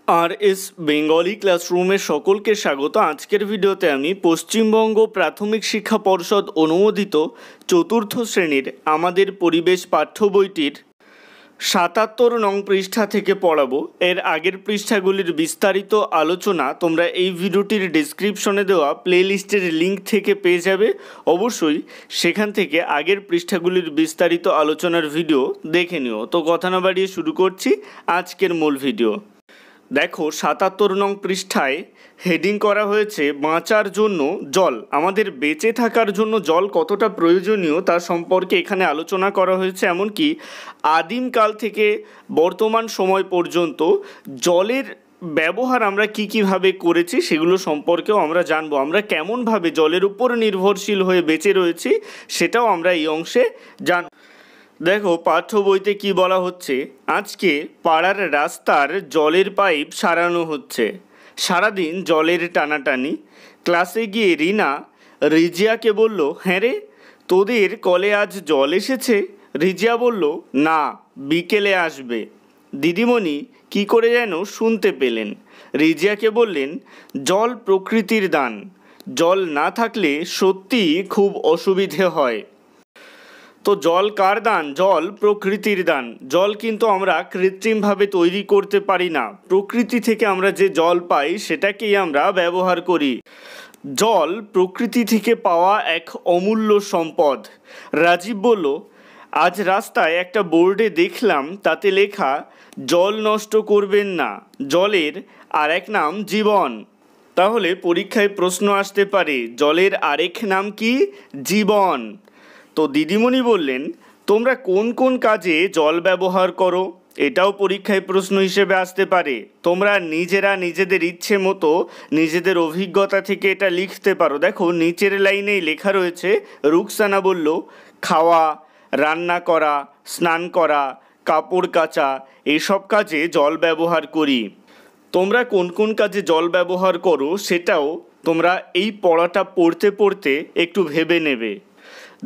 আর.এস. Bengali ক্লাসরুমে সকলকে স্বাগত। আজকের ভিডিওতে আমি পশ্চিমবঙ্গ প্রাথমিক শিক্ষা পর্ষদ অনুমোদিত চতুর্থ শ্রেণীর আমাদের পরিবেশ পাঠ্য বইটির ৭৭ নং পৃষ্ঠা থেকে পড়াবো। এর আগের পৃষ্ঠাগুলির বিস্তারিত আলোচনা তোমরা এই ভিডিওটির ডেসক্রিপশনে দেওয়া প্লেলিস্টের লিঙ্ক থেকে পেয়ে যাবে। অবশ্যই সেখান থেকে আগের পৃষ্ঠাগুলির বিস্তারিত আলোচনার ভিডিও দেখে নিও। তো কথা না বাড়িয়ে শুরু করছি আজকের মূল ভিডিও। দেখো ৭৭ নং পৃষ্ঠায় হেডিং করা হয়েছে বাঁচার জন্য জল। আমাদের বেঁচে থাকার জন্য জল কতটা প্রয়োজনীয় তা সম্পর্কে এখানে আলোচনা করা হয়েছে। এমনকি আদিমকাল থেকে বর্তমান সময় পর্যন্ত জলের ব্যবহার আমরা কীভাবে করেছি সেগুলো সম্পর্কেও আমরা জানবো। আমরা কেমনভাবে জলের উপর নির্ভরশীল হয়ে বেঁচে রয়েছি সেটাও আমরা এই অংশে জানব। দেখো পাঠ্য বইতে কি বলা হচ্ছে, আজকে পাড়ার রাস্তার জলের পাইপ সারানো হচ্ছে। সারাদিন জলের টানাটানি। ক্লাসে গিয়ে রিনা রিজিয়াকে বলল, হ্যাঁ রে, তোদের কলে আজ জল এসেছে? রিজিয়া বলল, না, বিকেলে আসবে। দিদিমণি কি করে যেন শুনতে পেলেন। রিজিয়াকে বললেন, জল প্রকৃতির দান, জল না থাকলে সত্যিই খুব অসুবিধে হয়। তো জল কার দান? জল প্রকৃতির দান। জল কিন্তু আমরা কৃত্রিমভাবে তৈরি করতে পারি না। প্রকৃতি থেকে আমরা যে জল পাই সেটাকেই আমরা ব্যবহার করি। জল প্রকৃতি থেকে পাওয়া এক অমূল্য সম্পদ। রাজীব বলল, আজ রাস্তায় একটা বোর্ডে দেখলাম তাতে লেখা, জল নষ্ট করবেন না, জলের আরেক নাম জীবন। তাহলে পরীক্ষায় প্রশ্ন আসতে পারে, জলের আরেক নাম কি? জীবন। তো দিদিমণি বললেন, তোমরা কোন কোন কাজে জল ব্যবহার করো? এটাও পরীক্ষায় প্রশ্ন হিসেবে আসতে পারে। তোমরা নিজেরা নিজেদের ইচ্ছে মতো নিজেদের অভিজ্ঞতা থেকে এটা লিখতে পারো। দেখো নিচের লাইনেই লেখা রয়েছে, রুকসানা বলল, খাওয়া, রান্না করা, স্নান করা, কাপড় কাচা, এসব কাজে জল ব্যবহার করি। তোমরা কোন কোন কাজে জল ব্যবহার করো সেটাও তোমরা এই পড়াটা পড়তে পড়তে একটু ভেবে নেবে।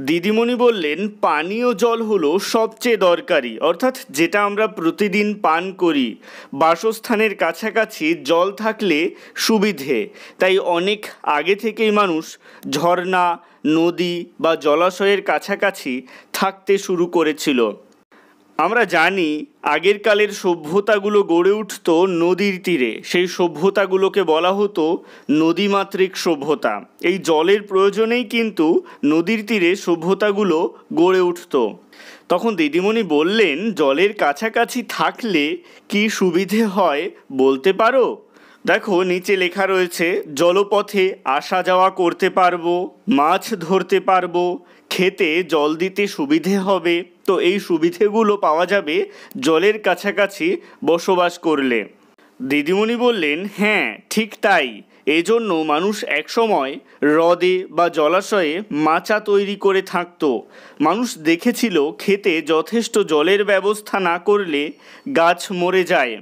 দিদিমণি বললেন, পানীয় জল হলো সবচেয়ে দরকারি, অর্থাৎ যেটা আমরা প্রতিদিন পান করি। বাসস্থানের কাছাকাছি জল থাকলে সুবিধে, তাই অনেক আগে থেকেই মানুষ ঝর্ণা, নদী বা জলাশয়ের কাছাকাছি থাকতে শুরু করেছিল। আমরা জানি আগের কালের সভ্যতাগুলো গড়ে উঠত নদীর তীরে। সেই সভ্যতাগুলোকে বলা হতো নদীমাতৃক সভ্যতা। এই জলের প্রয়োজনেই কিন্তু নদীর তীরে সভ্যতাগুলো গড়ে উঠত। তখন দিদিমণি বললেন, জলের কাছাকাছি থাকলে কি সুবিধে হয় বলতে পারো? দেখো নিচে লেখা রয়েছে, জলপথে আসা যাওয়া করতে পারবো, মাছ ধরতে পারবো, খেতে জল দিতে সুবিধে হবে। তো এই সুবিধেগুলো পাওয়া যাবে জলের কাছাকাছি বসবাস করলে। দিদিমণি বললেন, হ্যাঁ ঠিক তাই। এজন্য মানুষ একসময় হ্রদে বা জলাশয়ে মাচা তৈরি করে থাকত। মানুষ দেখেছিল খেতে যথেষ্ট জলের ব্যবস্থা না করলে গাছ মরে যায়।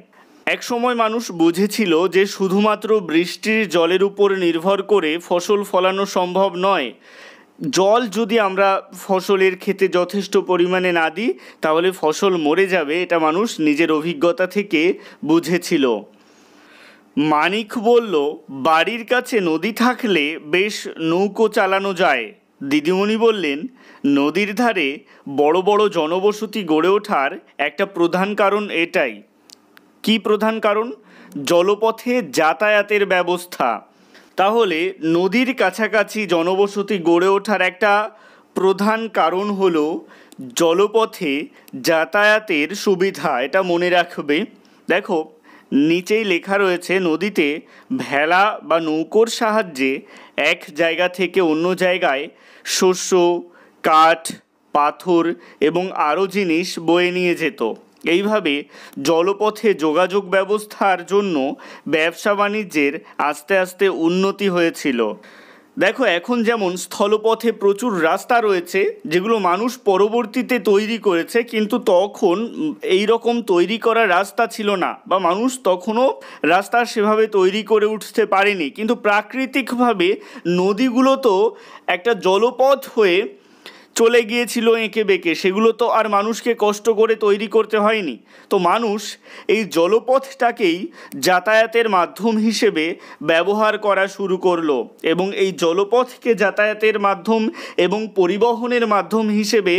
একসময় মানুষ বুঝেছিল যে শুধুমাত্র বৃষ্টির জলের উপর নির্ভর করে ফসল ফলানো সম্ভব নয়। জল যদি আমরা ফসলের ক্ষেতে যথেষ্ট পরিমাণে না দিই তাহলে ফসল মরে যাবে। এটা মানুষ নিজের অভিজ্ঞতা থেকে বুঝেছিল। মানিক বলল, বাড়ির কাছে নদী থাকলে বেশ নৌকো চালানো যায়। দিদিমণি বললেন, নদীর ধারে বড় বড় জনবসতি গড়ে ওঠার একটা প্রধান কারণ এটাই। কি প্রধান কারণ? জলপথে যাতায়াতের ব্যবস্থা। তাহলে নদীর কাছাকাছি জনবসতি গড়ে ওঠার একটা প্রধান কারণ হলো জলপথে যাতায়াতের সুবিধা। এটা মনে রাখবে। দেখো নিচেই লেখা রয়েছে, নদীতে ভেলা বা নৌকোর সাহায্যে এক জায়গা থেকে অন্য জায়গায় শস্য, কাঠ, পাথর এবং আরও জিনিস বয়ে নিয়ে যেত। এইভাবে জলপথে যোগাযোগ ব্যবস্থার জন্য ব্যবসা বাণিজ্যের আস্তে আস্তে উন্নতি হয়েছিল। দেখো এখন যেমন স্থলপথে প্রচুর রাস্তা রয়েছে যেগুলো মানুষ পরবর্তীতে তৈরি করেছে, কিন্তু তখন এই রকম তৈরি করা রাস্তা ছিল না বা মানুষ তখনও রাস্তা সেভাবে তৈরি করে উঠতে পারেনি। কিন্তু প্রাকৃতিকভাবে নদীগুলো তো একটা জলপথ হয়ে চলে গিয়েছিল এঁকে বেঁকে, সেগুলো তো আর মানুষকে কষ্ট করে তৈরি করতে হয়নি। তো মানুষ এই জলপথটাকেই যাতায়াতের মাধ্যম হিসেবে ব্যবহার করা শুরু করলো, এবং এই জলপথকে যাতায়াতের মাধ্যম এবং পরিবহনের মাধ্যম হিসেবে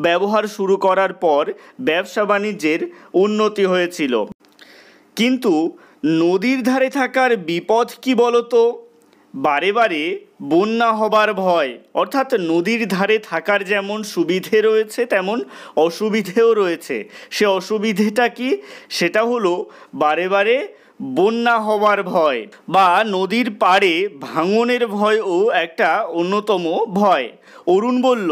ব্যবহার শুরু করার পর ব্যবসা বাণিজ্যের উন্নতি হয়েছিল। কিন্তু নদীর ধারে থাকার বিপদ কি বলতো? বারে বারে বন্যা হবার ভয়। অর্থাৎ নদীর ধারে থাকার যেমন সুবিধে রয়েছে তেমন অসুবিধেও রয়েছে। সে অসুবিধেটা কি? সেটা হলো বারে বারে বন্যা হবার ভয়, বা নদীর পাড়ে ভাঙনের ভয়ও একটা অন্যতম ভয়। অরুণ বলল,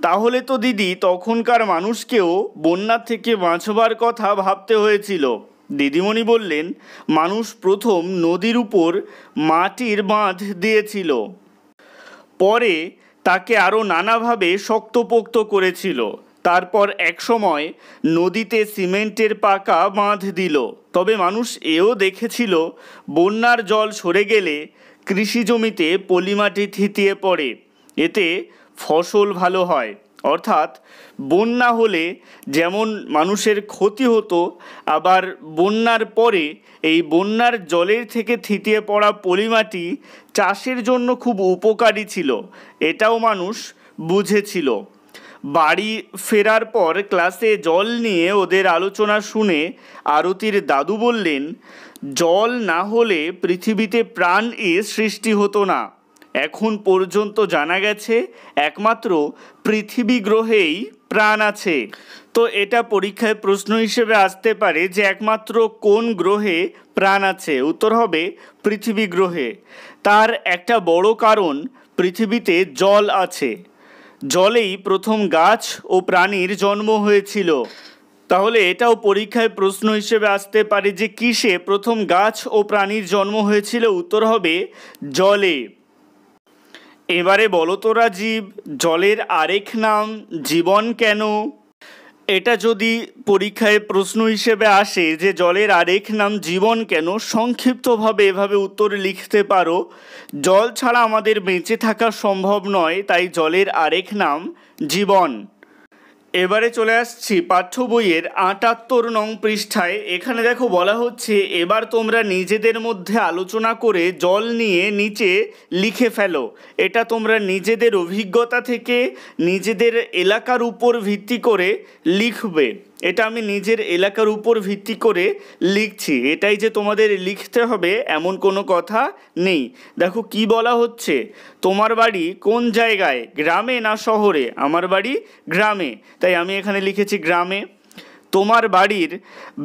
তাহলে তো দিদি তখনকার মানুষকেও বন্যা থেকে বাঁচবার কথা ভাবতে হয়েছিল। দিদিমণি বললেন, মানুষ প্রথম নদীর উপর মাটির বাঁধ দিয়েছিল, পরে তাকে আরও নানাভাবে শক্তপোক্ত করেছিল, তারপর একসময় নদীতে সিমেন্টের পাকা বাঁধ দিল। তবে মানুষ এও দেখেছিল বন্যার জল সরে গেলে কৃষি জমিতে পলিমাটি থিতিয়ে পড়ে, এতে ফসল ভালো হয়। অর্থাৎ বন্যা হলে যেমন মানুষের ক্ষতি হতো, আবার বন্যার পরে এই বন্যার জলের থেকে থিতিয়ে পড়া পলিমাটি চাষের জন্য খুব উপকারী ছিল, এটাও মানুষ বুঝেছিল। বাড়ি ফেরার পর ক্লাসে জল নিয়ে ওদের আলোচনা শুনে আরতির দাদু বললেন, জল না হলে পৃথিবীতে প্রাণ সৃষ্টি হতো না। এখন পর্যন্ত জানা গেছে একমাত্র পৃথিবী গ্রহেই প্রাণ আছে। তো এটা পরীক্ষায় প্রশ্ন হিসেবে আসতে পারে যে একমাত্র কোন গ্রহে প্রাণ আছে? উত্তর হবে পৃথিবী গ্রহে। তার একটা বড় কারণ, পৃথিবীতে জল আছে, জলেই প্রথম গাছ ও প্রাণীর জন্ম হয়েছিল। তাহলে এটাও পরীক্ষায় প্রশ্ন হিসেবে আসতে পারে যে কিসে প্রথম গাছ ও প্রাণীর জন্ম হয়েছিল? উত্তর হবে জলে। এবারে বলো তো রাজীব, জলের আরেক নাম জীবন কেন? এটা যদি পরীক্ষায় প্রশ্ন হিসেবে আসে যে জলের আরেক নাম জীবন কেন, সংক্ষিপ্তভাবে এভাবে উত্তর লিখতে পারো, জল ছাড়া আমাদের বেঁচে থাকা সম্ভব নয়, তাই জলের আরেক নাম জীবন। এবারে চলে আসছি পাঠ্য বইয়ের ৭৮ নং পৃষ্ঠায়। এখানে দেখো বলা হচ্ছে, এবার তোমরা নিজেদের মধ্যে আলোচনা করে জল নিয়ে নিচে লিখে ফেলো। এটা তোমরা নিজেদের অভিজ্ঞতা থেকে নিজেদের এলাকার উপর ভিত্তি করে লিখবে। এটা আমি নিজের এলাকার উপর ভিত্তি করে লিখছি, এটাই যে তোমাদের লিখতে হবে এমন কোনো কথা নেই। দেখো কি বলা হচ্ছে, তোমার বাড়ি কোন জায়গায়, গ্রামে না শহরে? আমার বাড়ি গ্রামে, তাই আমি এখানে লিখেছি গ্রামে। তোমার বাড়ির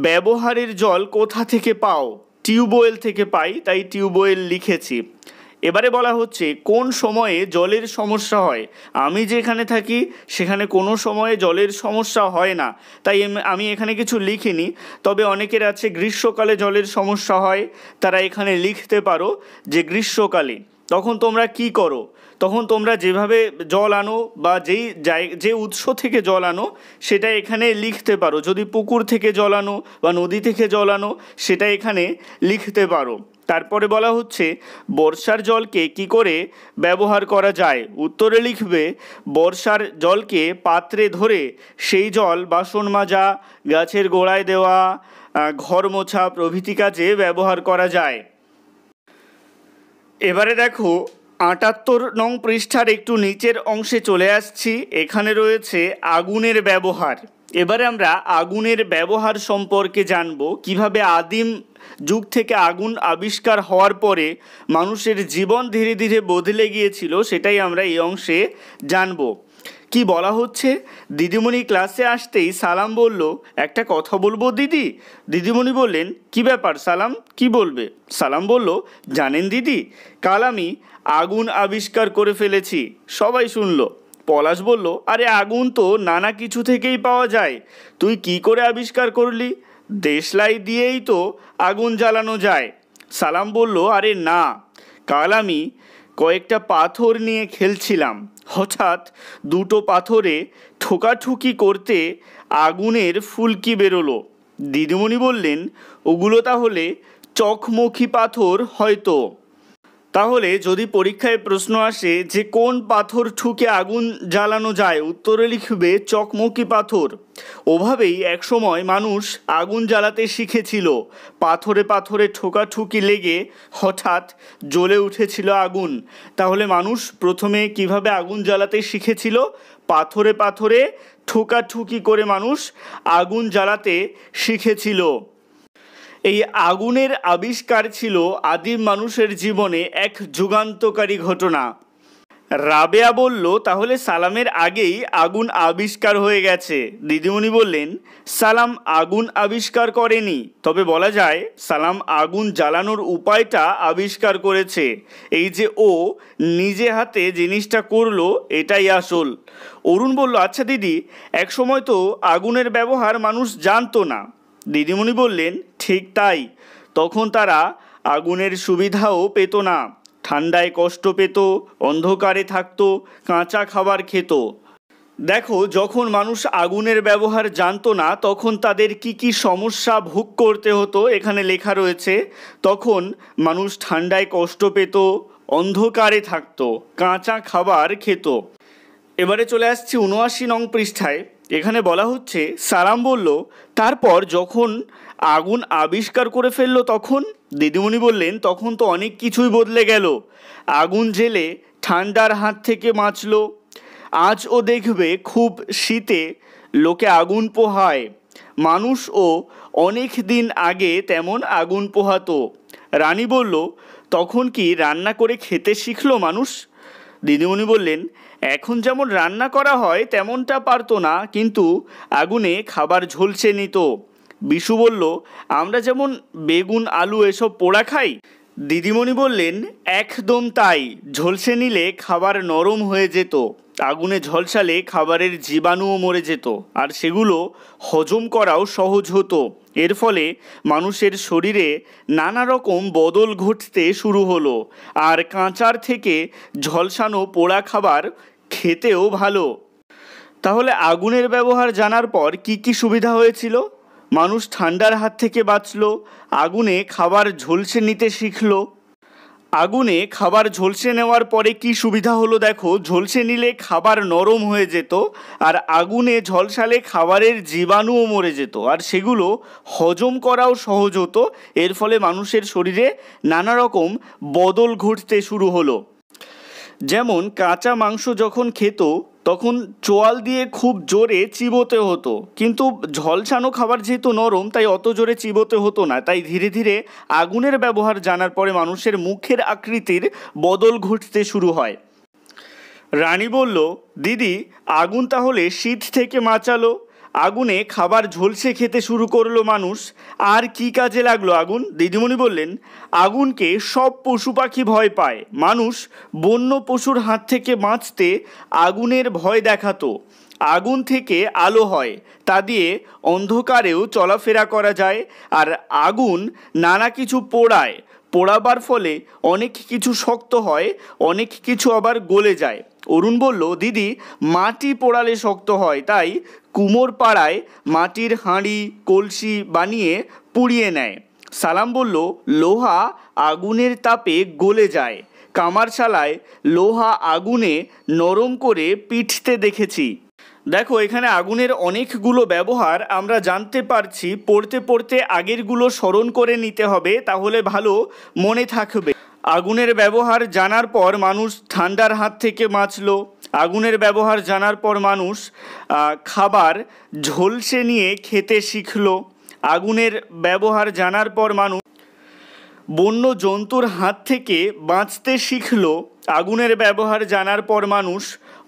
ব্যবহারের জল কোথা থেকে পাও? টিউবওয়েল থেকে পাই, তাই টিউবওয়েল লিখেছি। এবারে বলা হচ্ছে কোন সময়ে জলের সমস্যা হয়? আমি যেখানে থাকি সেখানে কোনো সময়ে জলের সমস্যা হয় না, তাই আমি এখানে কিছু লিখিনি। তবে অনেকের আছে গ্রীষ্মকালে জলের সমস্যা হয়, তারা এখানে লিখতে পারো যে গ্রীষ্মকালে। তখন তোমরা কি করো? তখন তোমরা যেভাবে জল আনো বা যে উৎস থেকে জল আনো সেটা এখানে লিখতে পারো। যদি পুকুর থেকে জল আনো বা নদী থেকে জল আনো সেটা এখানে লিখতে পারো। তারপরে বলা হচ্ছে বর্ষার জলকে কি করে ব্যবহার করা যায়? উত্তরে লিখবে, বর্ষার জলকে পাত্রে ধরে সেই জল বাসন মাজা, গাছের গোড়ায় দেওয়া, ঘর মোছা প্রভৃতি কাজে ব্যবহার করা যায়। এবারে দেখো ৭৮ নং পৃষ্ঠার একটু নিচের অংশে চলে আসছি। এখানে রয়েছে আগুনের ব্যবহার। এবারে আমরা আগুনের ব্যবহার সম্পর্কে জানব, কিভাবে আদিম যুগ থেকে আগুন আবিষ্কার হওয়ার পরে মানুষের জীবন ধীরে ধীরে বদলে গিয়েছিল, সেটাই আমরা এই অংশে জানব। কি বলা হচ্ছে, দিদিমণি ক্লাসে আসতেই সালাম বলল, একটা কথা বলবো দিদি। দিদিমণি বললেন, কি ব্যাপার সালাম, কি বলবে? সালাম বলল, জানেন দিদি, কাল আমি আগুন আবিষ্কার করে ফেলেছি। সবাই শুনল। পলাশ বলল, আরে আগুন তো নানা কিছু থেকেই পাওয়া যায়, তুই কি করে আবিষ্কার করলি? দেশলাই দিয়েই তো আগুন জ্বালানো যায়। সালাম বলল, আরে না, কাল আমি কয়েকটা পাথর নিয়ে খেলছিলাম, হঠাৎ দুটো পাথরে ঠোকাঠুকি করতে আগুনের ফুলকি বেরোলো। দিদিমণি বললেন, ওগুলো তাহলে চকমকি পাথর হয়তো। তাহলে যদি পরীক্ষায় প্রশ্ন আসে যে কোন পাথর ঠুকে আগুন জ্বালানো যায়, উত্তরে লিখবে চকমকি পাথর। ওভাবেই একসময় মানুষ আগুন জ্বালাতে শিখেছিল। পাথরে পাথরে ঠোকাঠুকি লেগে হঠাৎ জ্বলে উঠেছিল আগুন। তাহলে মানুষ প্রথমে কিভাবে আগুন জ্বালাতে শিখেছিল? পাথরে পাথরে ঠোকাঠুকি করে মানুষ আগুন জ্বালাতে শিখেছিল। এই আগুনের আবিষ্কার ছিল আদিম মানুষের জীবনে এক যুগান্তকারী ঘটনা। রাবেয়া বলল, তাহলে সালামের আগেই আগুন আবিষ্কার হয়ে গেছে। দিদিমণি বললেন, সালাম আগুন আবিষ্কার করেনি, তবে বলা যায় সালাম আগুন জ্বালানোর উপায়টা আবিষ্কার করেছে। এই যে ও নিজে হাতে জিনিসটা করলো, এটাই আসল। অরুণ বলল, আচ্ছা দিদি, একসময় তো আগুনের ব্যবহার মানুষ জানতো না। দিদিমণি বললেন, ঠিক তাই, তখন তারা আগুনের সুবিধাও পেত না, ঠান্ডায় কষ্ট পেত, অন্ধকারে থাকতো, কাঁচা খাবার খেত। দেখো, যখন মানুষ আগুনের ব্যবহার জানতো না তখন তাদের কি কি সমস্যা ভোগ করতে হতো এখানে লেখা রয়েছে। তখন মানুষ ঠান্ডায় কষ্ট পেত, অন্ধকারে থাকতো, কাঁচা খাবার খেত। এবারে চলে আসছি ৭৯ নং পৃষ্ঠায়। এখানে বলা হচ্ছে, সালাম বলল, তারপর যখন আগুন আবিষ্কার করে ফেললো তখন? দিদিমণি বললেন, তখন তো অনেক কিছুই বদলে গেল। আগুন জেলে ঠান্ডার হাত থেকে বাঁচল। আজও দেখবে খুব শীতে লোকে আগুন পোহায়। মানুষও অনেক দিন আগে তেমন আগুন পোহাতো। রানী বলল, তখন কি রান্না করে খেতে শিখলো মানুষ? দিদিমণি বললেন, এখন যেমন রান্না করা হয় তেমনটা পারতো না, কিন্তু আগুনে খাবার ঝলসে নিত। বিশু বলল, আমরা যেমন বেগুন আলু এসব পোড়া খাই। দিদিমণি বললেন, একদম তাই, ঝলসে নিলে খাবার নরম হয়ে যেত, আগুনে ঝলসালে খাবারের জীবাণুও মরে যেত, আর সেগুলো হজম করাও সহজ হতো। এর ফলে মানুষের শরীরে নানা রকম বদল ঘটতে শুরু হলো, আর কাঁচার থেকে ঝলসানো পোড়া খাবার খেতেও ভালো। তাহলে আগুনের ব্যবহার জানার পর কি কি সুবিধা হয়েছিল? মানুষ ঠান্ডার হাত থেকে বাঁচল, আগুনে খাবার ঝলসে নিতে শিখল। আগুনে খাবার ঝলসে নেওয়ার পরে কি সুবিধা হলো দেখো, ঝলসে নিলে খাবার নরম হয়ে যেত, আর আগুনে ঝলসালে খাবারের জীবাণুও মরে যেত, আর সেগুলো হজম করাও সহজ হতো। এর ফলে মানুষের শরীরে নানা রকম বদল ঘটতে শুরু হলো। যেমন কাঁচা মাংস যখন খেত তখন চোয়াল দিয়ে খুব জোরে চিবোতে হতো, কিন্তু ঝলসানো খাবার যেহেতু নরম তাই অত জোরে চিবোতে হতো না। তাই ধীরে ধীরে আগুনের ব্যবহার জানার পরে মানুষের মুখের আকৃতির বদল ঘটতে শুরু হয়। রানী বলল, দিদি, আগুন তাহলে শীত থেকে বাঁচালো, আগুনে খাবার ঝলসে খেতে শুরু করলো মানুষ। আর কি কাজে লাগলো আগুন? দিদিমণি বললেন, আগুনকে সব পশু পাখি ভয় পায়। মানুষ বন্য পশুর হাত থেকে বাঁচতে আগুনের ভয় দেখাতো। আগুন থেকে আলো হয়, তা দিয়ে অন্ধকারেও চলাফেরা করা যায়। আর আগুন নানা কিছু পোড়াবার ফলে অনেক কিছু শক্ত হয়, অনেক কিছু আবার গলে যায়। অরুণ বলল, দিদি, মাটি পোড়ালে শক্ত হয়, তাই কুমোর পাড়ায় মাটির হাঁড়ি কলসি বানিয়ে পুড়িয়ে নেয়। সালাম বলল, লোহা আগুনের তাপে গলে যায়, কামারশালায় লোহা আগুনে নরম করে পিটতে দেখেছি। দেখো, এখানে আগুনের অনেকগুলো ব্যবহার আমরা জানতে পারছি। পড়তে পড়তে আগেরগুলো স্মরণ করে নিতে হবে, তাহলে ভালো মনে থাকবে। আগুনের ব্যবহার জানার পর মানুষ ঠান্ডার হাত থেকে বাঁচল। আগুনের ব্যবহার জানার পর মানুষ খাবার ঝলসে নিয়ে খেতে শিখল। আগুনের ব্যবহার জানার পর মানুষ বন্য জন্তুর হাত থেকে বাঁচতে শিখল। আগুনের ব্যবহার জানার পর মানুষ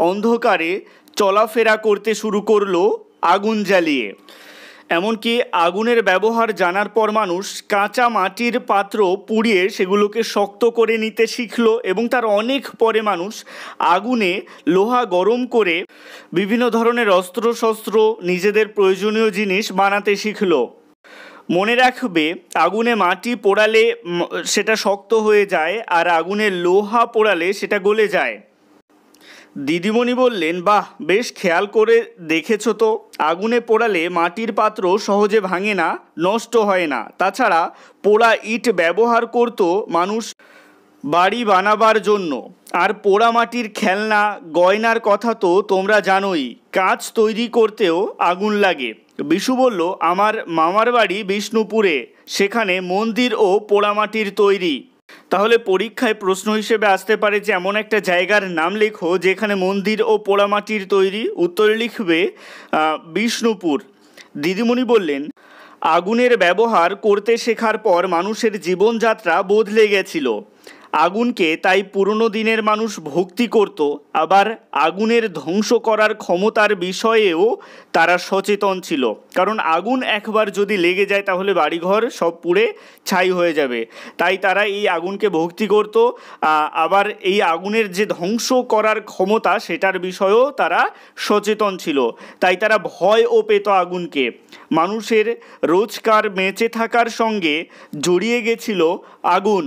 অন্ধকারে চলাফেরা করতে শুরু করলো আগুন জ্বালিয়ে। এমনকি আগুনের ব্যবহার জানার পর মানুষ কাঁচা মাটির পাত্র পুড়িয়ে সেগুলোকে শক্ত করে নিতে শিখল, এবং তার অনেক পরে মানুষ আগুনে লোহা গরম করে বিভিন্ন ধরনের অস্ত্রশস্ত্র, নিজেদের প্রয়োজনীয় জিনিস বানাতে শিখল। মনে রাখবে, আগুনে মাটি পোড়ালে সেটা শক্ত হয়ে যায়, আর আগুনে লোহা পোড়ালে সেটা গলে যায়। দিদিমণি বললেন, বাহ, বেশ খেয়াল করে দেখেছ তো, আগুনে পোড়ালে মাটির পাত্র সহজে ভাঙে না, নষ্ট হয় না। তাছাড়া পোড়া ইট ব্যবহার করত মানুষ বাড়ি বানাবার জন্য। আর পোড়ামাটির খেলনা গয়নার কথা তো তোমরা জানোই, কাঁচ তৈরি করতেও আগুন লাগে। বিশু বলল, আমার মামার বাড়ি বিষ্ণুপুরে, সেখানে মন্দির ও পোড়ামাটির তৈরি। তাহলে পরীক্ষায় প্রশ্ন হিসেবে আসতে পারে যে এমন একটা জায়গার নাম লেখো যেখানে মন্দির ও পোড়ামাটির তৈরি। উত্তরে লিখবে বিষ্ণুপুর। দিদিমণি বললেন, আগুনের ব্যবহার করতে শেখার পর মানুষের জীবনযাত্রা বদলে গেছিল। আগুনকে তাই পুরনো দিনের মানুষ ভক্তি করত, আবার আগুনের ধ্বংস করার ক্ষমতার বিষয়েও তারা সচেতন ছিল। কারণ আগুন একবার যদি লেগে যায় তাহলে বাড়িঘর সব পুড়ে ছাই হয়ে যাবে, তাই তারা এই আগুনকে ভক্তি করত। আবার এই আগুনের যে ধ্বংস করার ক্ষমতা সেটার বিষয়েও তারা সচেতন ছিল, তাই তারা ভয়ও পেত আগুনকে। মানুষের রোজকার বেঁচে থাকার সঙ্গে জড়িয়ে গেছিল আগুন।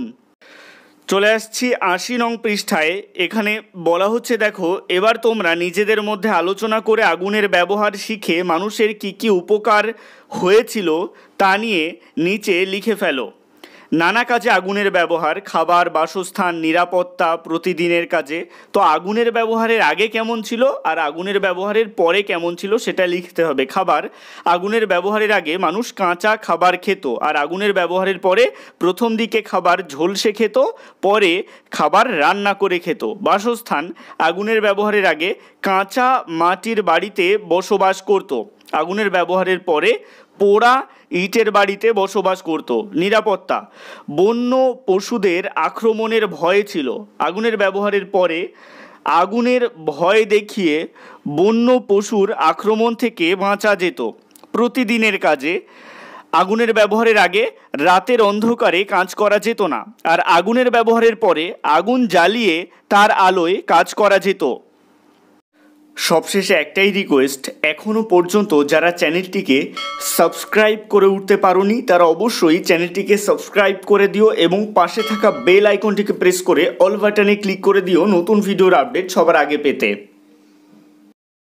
চলে আসছি ৮০ নং পৃষ্ঠায়। এখানে বলা হচ্ছে, দেখো এবার তোমরা নিজেদের মধ্যে আলোচনা করে আগুনের ব্যবহার শিখে মানুষের কি কি উপকার হয়েছিল তা নিয়ে নিচে লিখে ফেলো। নানা কাজে আগুনের ব্যবহার, খাবার, বাসস্থান, নিরাপত্তা, প্রতিদিনের কাজে। তো আগুনের ব্যবহারের আগে কেমন ছিল আর আগুনের ব্যবহারের পরে কেমন ছিল সেটা লিখতে হবে। খাবার, আগুনের ব্যবহারের আগে মানুষ কাঁচা খাবার খেত, আর আগুনের ব্যবহারের পরে প্রথম দিকে খাবার ঝলসে খেত, পরে খাবার রান্না করে খেত। বাসস্থান, আগুনের ব্যবহারের আগে কাঁচা মাটির বাড়িতে বসবাস করত, আগুনের ব্যবহারের পরে পোড়া ইটের বাড়িতে বসবাস করত। নিরাপত্তা, বন্য পশুদের আক্রমণের ভয় ছিল, আগুনের ব্যবহারের পরে আগুনের ভয় দেখিয়ে বন্য পশুর আক্রমণ থেকে বাঁচা যেত। প্রতিদিনের কাজে, আগুনের ব্যবহারের আগে রাতের অন্ধকারে কাজ করা যেত না, আর আগুনের ব্যবহারের পরে আগুন জ্বালিয়ে তার আলোয় কাজ করা যেত। সবশেষে একটাই রিকোয়েস্ট, এখনও পর্যন্ত যারা চ্যানেলটিকে সাবস্ক্রাইব করে উঠতে পারোনি তারা অবশ্যই চ্যানেলটিকে সাবস্ক্রাইব করে দিও এবং পাশে থাকা বেল আইকনটিকে প্রেস করে অল বাটনে ক্লিক করে দিও নতুন ভিডিওর আপডেট সবার আগে পেতে।